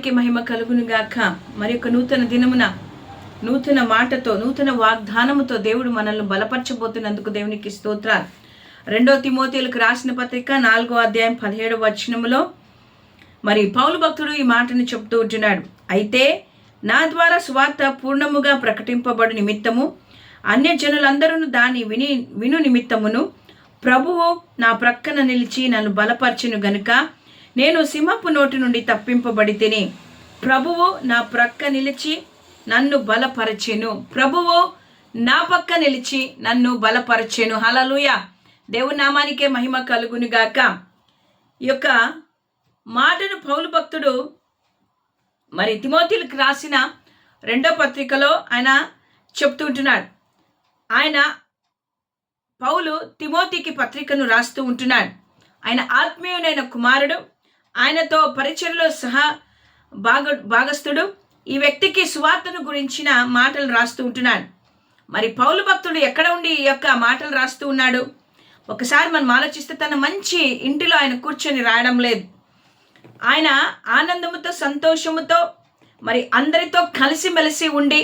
నామానికి మహిమ కలుగును గాక. మరి యొక్క నూతన దినమున నూతన మాటతో నూతన వాగ్దానముతో దేవుడు మనల్ని బలపరచబోతున్నందుకు దేవునికి స్తోత్రాలు. 2 తిమోతేయులకు రాసిన పత్రిక 4వ అధ్యాయం 17వ వచనములో మరి పౌలు భక్తుడు ఈ మాటను చెప్తూ ఉంటున్నాడు. అయితే నా ద్వారా సువార్త పూర్ణముగా ప్రకటింపబడు నిమిత్తము అన్యజనులందరూ దాన్ని విను నిమిత్తమును ప్రభువు నా ప్రక్కన నిలిచి నన్ను బలపరచును గనుక నేను సింహపు నోటి నుండి తప్పింపబడి తిని. ప్రభువు నా ప్రక్క నిలిచి నన్ను బలపరచెను. ప్రభువు నా పక్క నిలిచి నన్ను బలపరచెను. హల్లెలూయా. దేవుని నామానికే మహిమ కలుగును గాక. ఈ యొక్క మాటను పౌలు భక్తుడు మరి తిమోతిలకు రాసిన 2వ పత్రికలో ఆయన చెప్తుంటున్నాడు. ఆయన పౌలు తిమోతికి పత్రికను రాస్తూ ఉంటున్నాడు. ఆయన ఆత్మీయునైన కుమారుడు, ఆయనతో పరిచర్యలో సహా భాగస్థుడు. ఈ వ్యక్తికి సువార్తను గురించిన మాటలు రాస్తూ ఉంటున్నాడు. మరి పౌలు భక్తుడు ఎక్కడ ఉండి ఈ యొక్క మాటలు రాస్తూ ఉన్నాడు? ఒకసారి మనం ఆలోచిస్తే తన మంచి ఇంటిలో ఆయన కూర్చొని రాయడం లేదు. ఆయన ఆనందముతో సంతోషముతో మరి అందరితో కలిసిమెలిసి ఉండి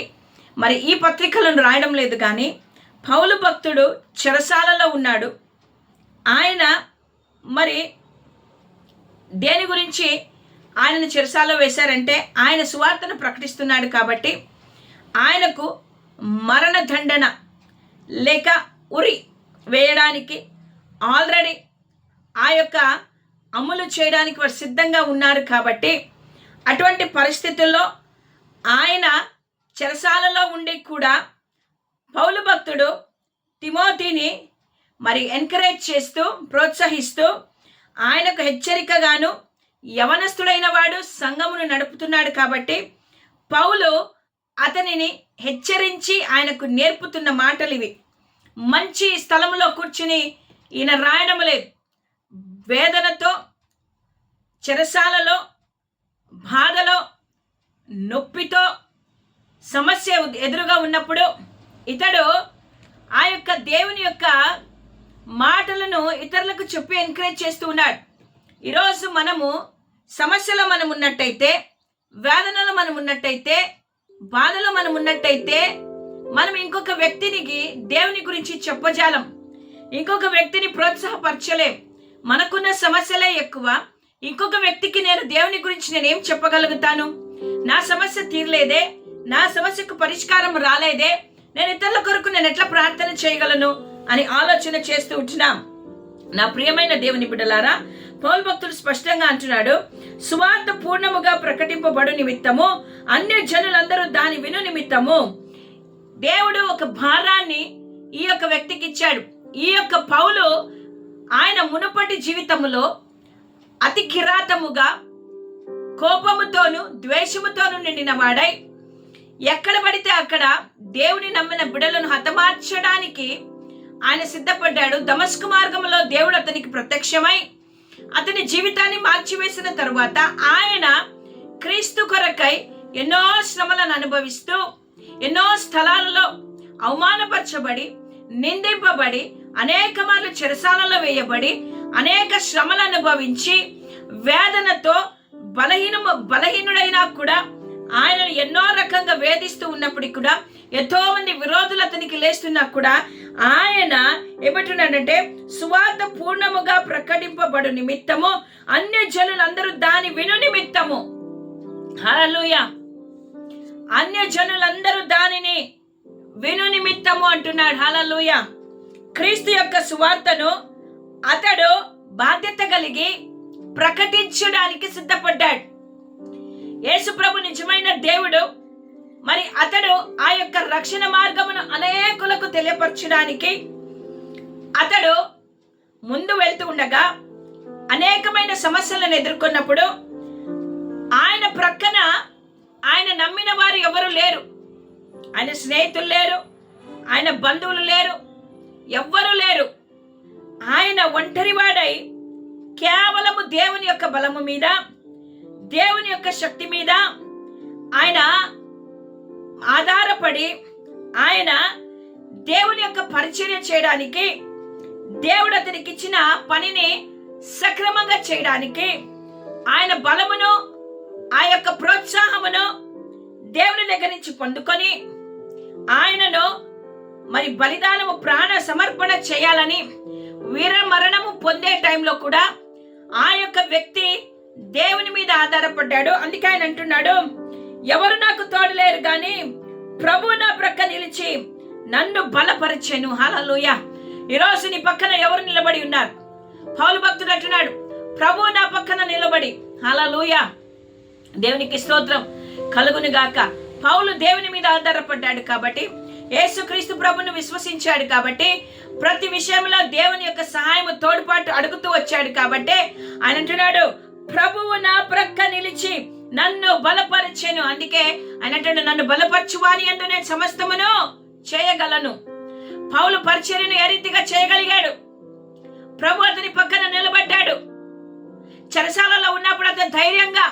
మరి ఈ పత్రికలను రాయడం లేదు. కానీ పౌలు భక్తుడు చెరసాలలో ఉన్నాడు. ఆయన మరి దేని గురించి ఆయనను చెరసాలలో వేశారంటే ఆయన సువార్తను ప్రకటిస్తున్నాడు కాబట్టి ఆయనకు మరణదండన లేక ఉరి వేయడానికి ఆల్రెడీ ఆ యొక్క అమలు చేయడానికి వారు సిద్ధంగా ఉన్నారు. కాబట్టి అటువంటి పరిస్థితుల్లో ఆయన చెరసాలలో ఉండి కూడా పౌలు భక్తుడు తిమోతిని మరి ఎంకరేజ్ చేస్తూ ప్రోత్సహిస్తూ ఆయనకు హెచ్చరికగాను యవనస్తుడైన వాడు సంఘమును నడుపుతున్నాడు. కాబట్టి పౌలు అతనిని హెచ్చరించి ఆయనకు నేర్పుతున్న మాటలు ఇవి. మంచి స్థలంలో కూర్చుని ఈయన రాయడం లేదు. వేదనతో చెరసాలలో బాధలో నొప్పితో సమస్య ఎదురుగా ఉన్నప్పుడు ఇతడు ఆ యొక్క దేవుని యొక్క మాటలను ఇతరులకు చెప్పి ఎంకరేజ్ చేస్తూ ఉన్నాడు. ఈరోజు మనము సమస్యలో మనం ఉన్నట్టయితే, వేదనలో మనం ఉన్నట్టయితే, బాధలో మనం ఉన్నట్టయితే మనం ఇంకొక వ్యక్తికి దేవుని గురించి చెప్పజాలం, ఇంకొక వ్యక్తిని ప్రోత్సాహపరచలేం. మనకున్న సమస్యలే ఎక్కువ. ఇంకొక వ్యక్తికి నేను దేవుని గురించి నేనేం చెప్పగలుగుతాను? నా సమస్య తీరలేదే, నా సమస్యకు పరిష్కారం రాలేదే, నేను ఇతరుల కొరకు నేను ఎట్లా ప్రార్థన చేయగలను అని ఆలోచన చేస్తూ ఉంటున్నాం. నా ప్రియమైన దేవుని బిడ్డలారా, పౌలు భక్తుడు స్పష్టంగా అంటున్నాడు, సువార్త పూర్ణముగా ప్రకటింపబడు నిమిత్తము అన్య జనులందరూ దాని విను నిమిత్తము. దేవుడు ఒక భారాన్ని ఈ యొక్క వ్యక్తికి ఇచ్చాడు. ఈ యొక్క పౌలు ఆయన మునుపటి జీవితములో అతి కిరాతముగా కోపముతోను ద్వేషముతోను నిండిన వాడై ఎక్కడ పడితే అక్కడ దేవుని నమ్మిన బిడ్డలను హతమార్చడానికి ఆయన సిద్ధపడ్డాడు. దమస్కు మార్గంలో దేవుడు అతనికి ప్రత్యక్షమై అతని జీవితాన్ని మార్చివేసిన తరువాత ఆయన క్రీస్తు కొరకై ఎన్నో శ్రమలను అనుభవిస్తూ ఎన్నో స్థలాలలో అవమానపరచబడి నిందింపబడి అనేక మార్లు చెరసాలలో వేయబడి అనేక శ్రమలు అనుభవించి వేదనతో బలహీనుడైనా కూడా ఆయనను ఎన్నో రకంగా వేధిస్తూ ఉన్నప్పటికీ కూడా ఎంతో మంది విరోధులు అతనికి లేస్తున్నా కూడా ఆయన ఏమంటున్నాడంటే సువార్త పూర్ణముగా ప్రకటింపబడు నిమిత్తము అన్య జనులందరూ దాని విను నిమిత్తము. హల్లెలూయా. అన్య జనులందరూ దానిని విను నిమిత్తము అంటున్నాడు. హల్లెలూయా. క్రీస్తు యొక్క సువార్తను అతడు బాధ్యత కలిగి ప్రకటించడానికి సిద్ధపడ్డాడు. యేసు ప్రభు నిజమైన దేవుడు. మరి అతడు ఆ యొక్క రక్షణ మార్గమును అనేకులకు తెలియపరచడానికి అతడు ముందు వెళ్తూ ఉండగా అనేకమైన సమస్యలను ఎదుర్కొన్నప్పుడు ఆయన ప్రక్కన ఆయన నమ్మిన వారు ఎవరు లేరు. ఆయన స్నేహితులు లేరు, ఆయన బంధువులు లేరు, ఎవ్వరూ లేరు. ఆయన ఒంటరివాడై కేవలము దేవుని యొక్క బలము మీద, దేవుని యొక్క శక్తి మీద ఆయన ఆధారపడి ఆయన దేవుని యొక్క పరిచర్య చేయడానికి, దేవుడు అతనికి ఇచ్చిన పనిని సక్రమంగా చేయడానికి, ఆయన బలమును ఆ యొక్క ప్రోత్సాహమును దేవుని దగ్గర నుంచి పొందుకొని ఆయనను మరి బలిదానము ప్రాణ సమర్పణ చేయాలని వీర మరణము పొందే టైంలో కూడా ఆ యొక్క వ్యక్తి దేవుని మీద ఆధారపడ్డాడు. అందుకే ఆయన అంటున్నాడు, ఎవరు నాకు తోడలేరు గాని ప్రభు నా ప్రక్క నిలిచి నన్ను బలపరిచెను. హల్లెలూయా. ఈరోజు నీ పక్కన ఎవరు నిలబడి ఉన్నారు? పౌలు భక్తుడు అంటున్నాడు, ప్రభు నా పక్కన నిలబడి. హల్లెలూయా. దేవునికి స్తోత్రం కలుగును గాక. పౌలు దేవుని మీద ఆధారపడ్డాడు కాబట్టి, యేసుక్రీస్తు ప్రభును విశ్వసించాడు కాబట్టి, ప్రతి విషయంలో దేవుని యొక్క సహాయం తోడ్పాటు అడుగుతూ వచ్చాడు కాబట్టి ఆయన అంటున్నాడు, ప్రభువు నా ప్రక్క నిలిచి నన్ను బలపరిచెను. అందుకే ఆయన అంటాడు, నన్ను బలపరచువాని యందు నేను సమస్తమును చేయగలను. పౌలు పరిచర్యను ఏ రీతిగా చేయగలిగాడు? ప్రభు అతని పక్కన నిలబడ్డాడు. చెరసాలలో ఉన్నప్పుడు అతను ధైర్యంగా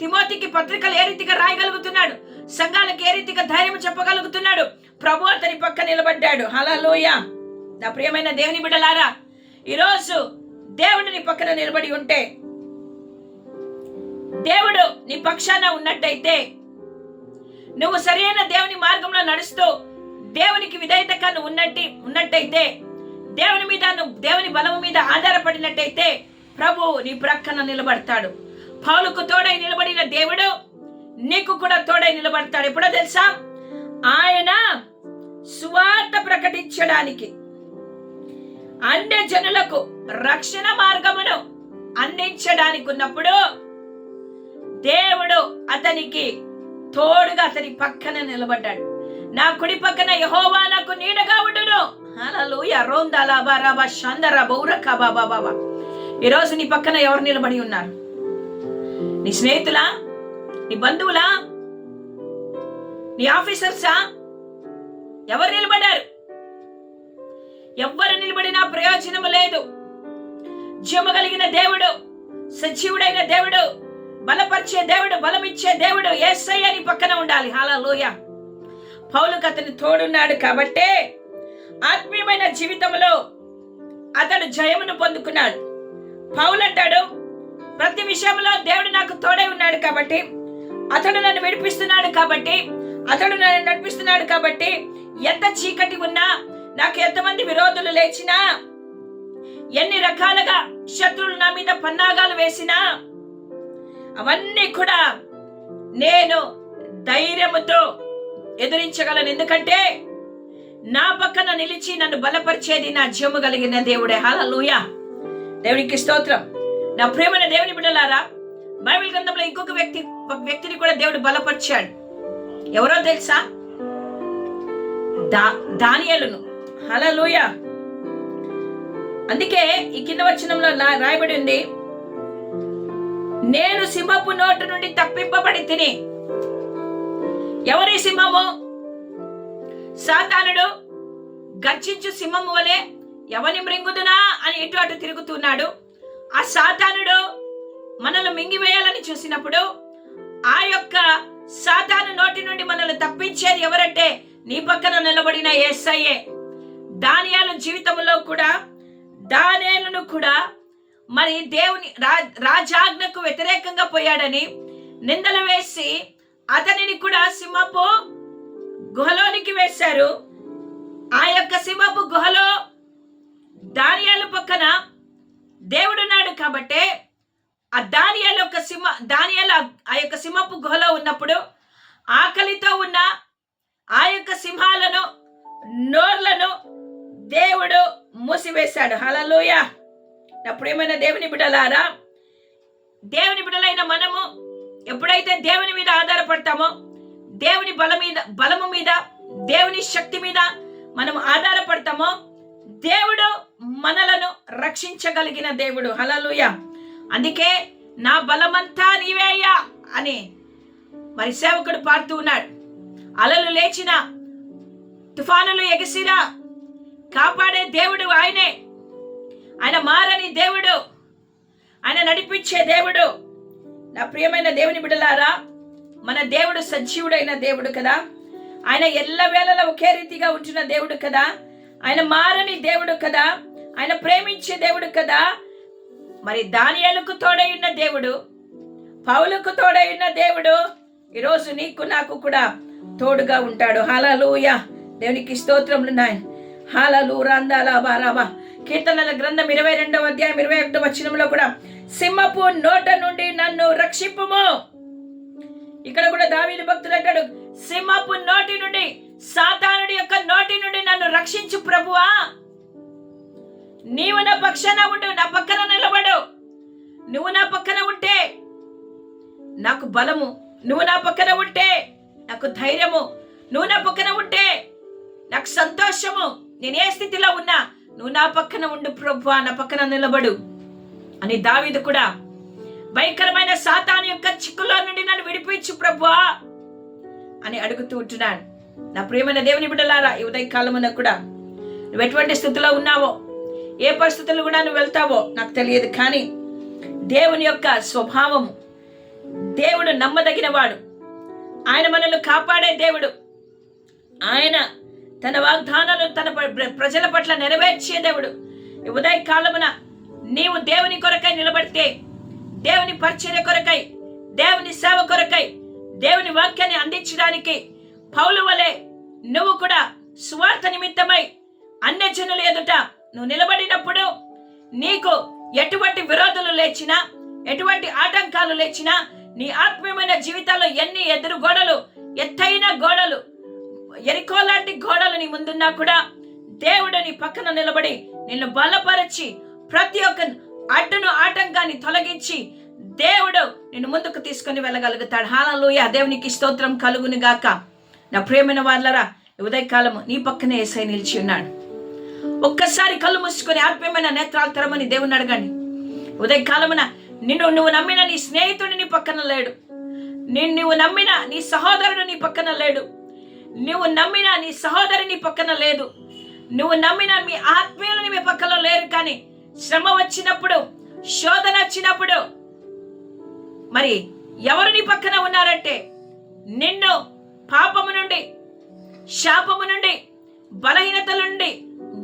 తిమోతికి పత్రికలు ఏ రీతిగా రాయగలుగుతున్నాడు, సంఘాలకు ఏ రీతిగా ధైర్యం చెప్పగలుగుతున్నాడు? ప్రభు అతని పక్క నిలబడ్డాడు. హల్లెలూయా. నా ప్రియమైన దేవుని బిడ్డలారా, ఈరోజు దేవుడు నీ పక్కన నిలబడి ఉంటే, దేవుడు నీ పక్షాన ఉన్నట్టయితే, నువ్వు సరైన దేవుని మార్గంలో నడుస్తూ దేవునికి విధేయతగా నువ్వు ఉన్నట్టయితే, దేవుని మీద నువ్వు దేవుని బలము మీద ఆధారపడినట్టయితే ప్రభు నీ ప్రక్కన నిలబడతాడు. పౌలుకు తోడై నిలబడిన దేవుడు నీకు కూడా తోడై నిలబడతాడు. ఎప్పుడో తెలుసా? ఆయన సువార్త ప్రకటించడానికి, అన్య జనులకు రక్షణ మార్గమును అందించడానికి ఉన్నప్పుడు దేవుడు అతనికి తోడుగా అతని పక్కన నిలబడ్డాడు. నా కుడి పక్కన యెహోవా నాకు నీడగా ఉండును. హల్లెలూయా. రోందలా బారాబా షందరా బౌరకా బాబా బాబా. ఈరోజు నీ పక్కన ఎవరు నిలబడి ఉన్నారు? నీ స్నేహితులా? నీ బంధువులా? నీ ఆఫీసర్సా? ఎవరు నిలబడారు? ఎవ్వరు నిలబడినా ప్రయోజనం లేదు. జీవము కలిగిన దేవుడు, సజీవుడైన దేవుడు, బలపరిచే దేవుడు, బలమిచ్చే దేవుడు యేసయ్య నీ పక్కన ఉండాలి. హల్లెలూయా. పౌలుకు అతను తోడున్నాడు కాబట్టే ఆత్మీయమైన జీవితంలో అతడు జయమును పొందుకున్నాడు. పౌలు అంటాడు, ప్రతి విషయంలో దేవుడు నాకు తోడై ఉన్నాడు కాబట్టి, అతడు నన్ను విడిపిస్తున్నాడు కాబట్టి, అతడు నన్ను నడిపిస్తున్నాడు కాబట్టి, ఎంత చీకటి ఉన్నా, నాకు ఎంతమంది విరోధులు లేచినా, ఎన్ని రకాలుగా శత్రువులు నా మీద పన్నాగాలు వేసినా, అవన్నీ కూడా నేను ధైర్యముతో ఎదిరించగలను. ఎందుకంటే నా పక్కన నిలిచి నన్ను బలపరిచేది నా జీవము కలిగిన దేవుడే. హల్లెలూయా. దేవునికి స్తోత్రం. నా ప్రియమైన దేవుని బిడ్డలారా, బైబిల్ గ్రంథంలో ఇంకొక వ్యక్తిని కూడా దేవుడు బలపరిచాడు. ఎవరో తెలుసా? దానియేలును. హల్లెలూయా. అందుకే ఈ కింద వచనంలో రాయబడి ఉంది, నేను సింహపు నోటు నుండి తప్పింపబడి తిని. ఎవరి సింహము? సాతానుడు గర్జించు సింహము వలె ఎవని మృంగుదునా అని ఇటు అటు తిరుగుతున్నాడు. ఆ సాతానుడు మనల్ని మింగివేయాలని చూసినప్పుడు ఆ యొక్క సాతాను నోటి నుండి మనల్ని తప్పించేది ఎవరంటే నీ పక్కన నిలబడిన యేసయ్యే. దానియేలు జీవితంలో కూడా దానియేలును కూడా మరి దేవుని రాజాజ్ఞకు వ్యతిరేకంగా పోయాడని నిందలు వేసి అతనిని కూడా సింహపు గుహలోనికి వేశారు. ఆ యొక్క సింహపు గుహలో దానియేలు పక్కన దేవుడున్నాడు కాబట్టి ఆ దానియేలు ఆ యొక్క సింహపు గుహలో ఉన్నప్పుడు ఆకలితో ఉన్న ఆ యొక్క సింహాలను నోర్లను దేవుడు మూసివేశాడు. హల్లెలూయా. నా ప్రియమైన దేవుని బిడ్డలారా, దేవుని బిడ్డలైన మనము ఎప్పుడైతే దేవుని మీద ఆధారపడతామో, దేవుని బలము మీద దేవుని శక్తి మీద మనం ఆధారపడతామో, దేవుడు మనలను రక్షించగలిగిన దేవుడు. హల్లెలూయా. అందుకే నా బలమంతా నీవే అయ్యా అని మరి సేవకుడు పాడుతూ ఉన్నాడు. అలలు లేచిన, తుఫానులు ఎగసిరా, కాపాడే దేవుడు ఆయనే. ఆయన మారని దేవుడు, ఆయన నడిపించే దేవుడు. నా ప్రియమైన దేవుని బిడ్డలారా, మన దేవుడు సజీవుడైన దేవుడు కదా. ఆయన ఎల్లవేళలా ఒకే రీతిగా ఉంటున్న దేవుడు కదా. ఆయన మారని దేవుడు కదా. ఆయన ప్రేమించే దేవుడు కదా. మరి దానియేలుకు తోడై ఉన్న దేవుడు పౌలుకు తోడైన దేవుడు ఈరోజు నీకు నాకు కూడా తోడుగా ఉంటాడు. హల్లెలూయా. దేవునికి స్తోత్రములు నాయన. హల్లెలూయా. రందాలాబారాబా. కీర్తనల గ్రంథం 22వ అధ్యాయం 21వ వచనంలో కూడా సింహపు నోట నుండి నన్ను రక్షింపుము. ఇక్కడ కూడా దావీదు భక్తుడు అంటాడు, సింహపు నోటి నుండి, సాతానుడి యొక్క నోటి నుండి నన్ను రక్షించు ప్రభువా. నీవు నా పక్షాన ఉండు, నా పక్కన నిలబడు. నువ్వు నా పక్కన ఉంటే నాకు బలము, నువ్వు నా పక్కన ఉంటే నాకు ధైర్యము, నువ్వు నా పక్కన ఉంటే నాకు సంతోషము. నేను ఏ స్థితిలో ఉన్నా నువ్వు నా పక్కన ఉండు ప్రభువా, నా పక్కన నిలబడు అని దావీదు కూడా భయంకరమైన సాతాను యొక్క చిక్కులో నుండి నన్ను విడిపించు ప్రభువా అని అడుగుతూ ఉంటున్నాడు. నా ప్రియమైన దేవుని బిడ్డలారా, ఈ ఉదయ కాలమున కూడా నువ్వు ఎటువంటి స్థితిలో ఉన్నావో, ఏ పరిస్థితులు కూడా నువ్వు వెళ్తావో నాకు తెలియదు, కానీ దేవుని యొక్క స్వభావము, దేవుడు నమ్మదగిన వాడు. ఆయన మనల్ని కాపాడే దేవుడు. ఆయన తన వాగ్దానాలను తన ప్రజల పట్ల నెరవేర్చే దేవుడు. ఈ ఉదయ కాలమున నీవు దేవుని కొరకై నిలబడితే, దేవుని పరిచర్య కొరకై, దేవుని సేవ కొరకై, దేవుని వాక్యాన్ని అందించడానికి పౌలు వలె నువ్వు కూడా సువార్త నిమిత్తమై అన్యజనుల ఎదుట నువ్వు నిలబడినప్పుడు నీకు ఎటువంటి విరోధులు లేచినా, ఎటువంటి ఆటంకాలు లేచినా, నీ ఆత్మీయమైన జీవితాల్లో ఎన్ని ఎదురు గోడలు, ఎత్తైన గోడలు, ఎరికో లాంటి గోడలు నీ ముందున్నా కూడా దేవుడు నీ పక్కన నిలబడి నిన్ను బలపరచి ప్రతి ఒక్క అడ్డును, ఆటంకాన్ని తొలగించి దేవుడు నిన్ను ముందుకు తీసుకొని వెళ్ళగలుగుతాడు. హల్లెలూయా. దేవునికి స్తోత్రం కలుగును గాక. నా ప్రియమైన వాళ్ళరా, ఉదయకాలము నీ పక్కనే యేసయ్య నిలిచి ఉన్నాడు. ఒక్కసారి కళ్ళు మూసుకొని ఆత్మీయమైన నేత్రాలు తెరమని దేవుని అడగండి. ఉదయకాలమున నువ్వు నమ్మిన నీ స్నేహితుడు నీ పక్కన లేడు. నువ్వు నమ్మిన నీ సహోదరుడు నీ పక్కన లేడు. నువ్వు నమ్మిన నీ సహోదరి నీ పక్కన లేదు. నువ్వు నమ్మిన మీ ఆత్మీయులు మీ పక్కన లేరు. కానీ శ్రమ వచ్చినప్పుడు, శోధన వచ్చినప్పుడు మరి ఎవరు నీ పక్కన ఉన్నారంటే, నిన్ను పాపము నుండి, శాపము నుండి, బలహీనతల నుండి,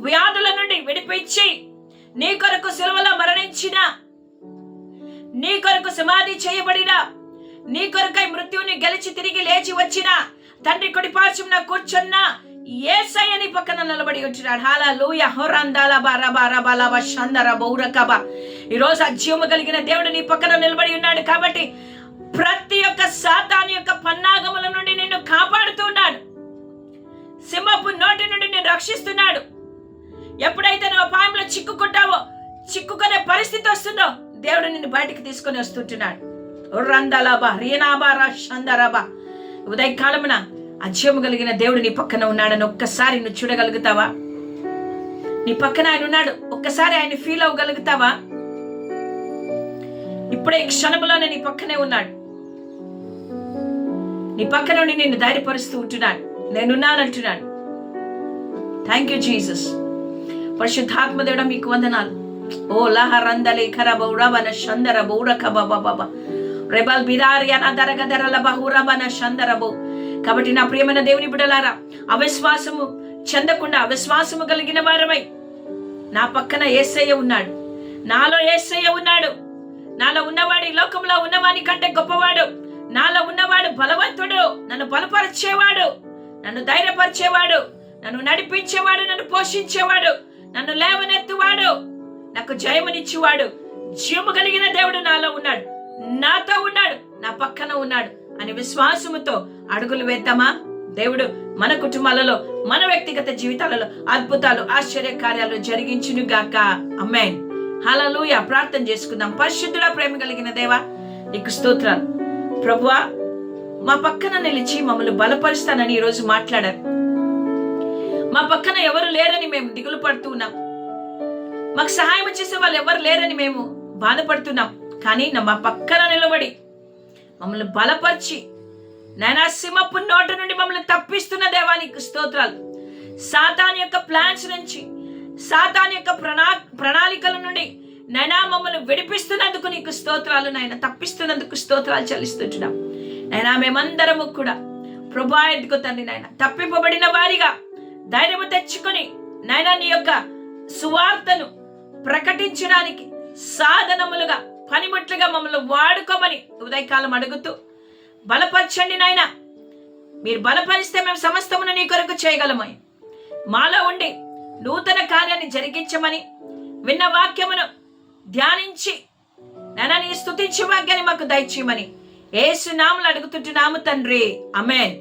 వ్యాధుల నుండి విడిపించి నీ కొరకు సిలువలో మరణించిన, నీ కొరకు సమాధి చేయబడిన, నీ కొరకై మృత్యువుని గెలిచి తిరిగి లేచి వచ్చిన, తండ్రి కుడి పార్శ్వమున కూర్చున్న యేసయ్య నీ పక్కన నిలబడి ఉంటున్నాడు. హల్లెలూయా. ఈ రోజు అజ్జీవము కలిగిన దేవుడు నీ పక్కన నిలబడి ఉన్నాడు. కాబట్టి ప్రతి ఒక్క సాతాను యొక్క పన్నాగముల నుండి నిన్ను కాపాడుతున్నాడు. సింహపు నోటి నుండి నిన్ను రక్షిస్తున్నాడు. ఎప్పుడైతే నువ్వు అపాయంలో చిక్కుకుంటావో, చిక్కుకునే పరిస్థితి వస్తుందో దేవుడు నిన్ను బయటికి తీసుకొని వస్తుంటున్నాడు. ఉదయకాలమున అజ్యము కలిగిన దేవుడు నీ పక్కన ఉన్నాడని ఒక్కసారి నువ్వు చూడగలుగుతావా? నీ పక్కన ఆయన ఉన్నాడు, ఒక్కసారి ఆయన ఫీల్ అవ్వగలుగుతావా? ఇప్పుడే క్షణములోనే నీ పక్కనే ఉన్నాడు. నీ పక్కన నుండి నిన్ను ధైర్యపరుస్తూ ఉంటున్నాడు. నేనున్నానంటున్నాడు. Thank you Jesus. పరిశుద్ధాత్మ దేవుడా మీకు వందనాలు. ఓ లహరందలి ఖరబౌరవన శందర బౌరక బాబా రెబల్ బిదారియన దరగదరల బహురవన శందరబో. కాబట్టి నా ప్రియమైన దేవుని బిడ్డలారా, అవిశ్వాసము చెందకుండా అవిశ్వాసము కలిగిన వారమై నా పక్కన యేసయ్య ఉన్నాడు. నాలో యేసయ్య ఉన్నాడు. నాలో ఉన్నవాడు ఈ లోకంలో ఉన్నవాని కంటే గొప్పవాడు. నాలో ఉన్నవాడు బలవంతుడు, నన్ను బలపరిచేవాడు, నన్ను ధైర్యపరిచేవాడు, నన్ను నడిపించేవాడు, నన్ను పోషించేవాడు, నన్ను లేవనెత్తువాడు, నాకు జయమునిచ్చేవాడు. జీవము కలిగిన దేవుడు నాలో ఉన్నాడు, నాతో ఉన్నాడు, నా పక్కన ఉన్నాడు అని విశ్వాసముతో అడుగులు వేద్దామా? దేవుడు మన కుటుంబాలలో, మన వ్యక్తిగత జీవితాలలో అద్భుతాలు, ఆశ్చర్య కార్యాలు జరిగించును గాక. ఆమేన్. హల్లెలూయా. ప్రార్థన చేసుకుందాం. పరిశుద్ధుడా, ప్రేమ కలిగిన దేవా, నీకు స్తోత్రాలు. ప్రభువా, మా పక్కన నిలిచి మమ్మల్ని బలపరుస్తానని ఈరోజు మాట్లాడారు. మా పక్కన ఎవరు లేరని మేము దిగులు పడుతూ ఉన్నాం. మాకు సహాయం చేసే వాళ్ళు ఎవరు లేరని మేము బాధపడుతున్నాం. కానీ మా పక్కన నిలబడి మమ్మల్ని బలపరిచి నాయనా సింహపు నోట నుండి మమ్మల్ని తప్పిస్తున్న దేవానికి స్తోత్రాలు. సాతాను యొక్క ప్లాన్స్ నుంచి, సాతాను యొక్క ప్రణాళికల నుండి నైనా మమ్మల్ని విడిపిస్తున్నందుకు నీకు స్తోత్రాలు. నాయన తప్పిస్తున్నందుకు స్తోత్రాలు చెల్లిస్తుంటున్నాం. నైనా మేమందరము కూడా ప్రభువా ఎదుగు తండ్రి నాయన తప్పింపబడిన వారిగా ధైర్యము తెచ్చుకొని నైనా నీ యొక్క సువార్తను ప్రకటించడానికి సాధనములుగా, పనిముట్లుగా మమ్మల్ని వాడుకోమని ఉదయకాలం అడుగుతూ బలపరచండి నాయన. మీరు బలపరిస్తే మేము సమస్తమును నీ కొరకు చేయగలమని మాలో ఉండి నూతన కార్యాన్ని జరిగించమని విన్న వాక్యమును ధ్యానించి నాయనా నీ స్తుతించే వాక్యాన్ని మాకు దయచేయమని యేసు నామములో అడుగుతుంటున్నాము తండ్రి. ఆమేన్.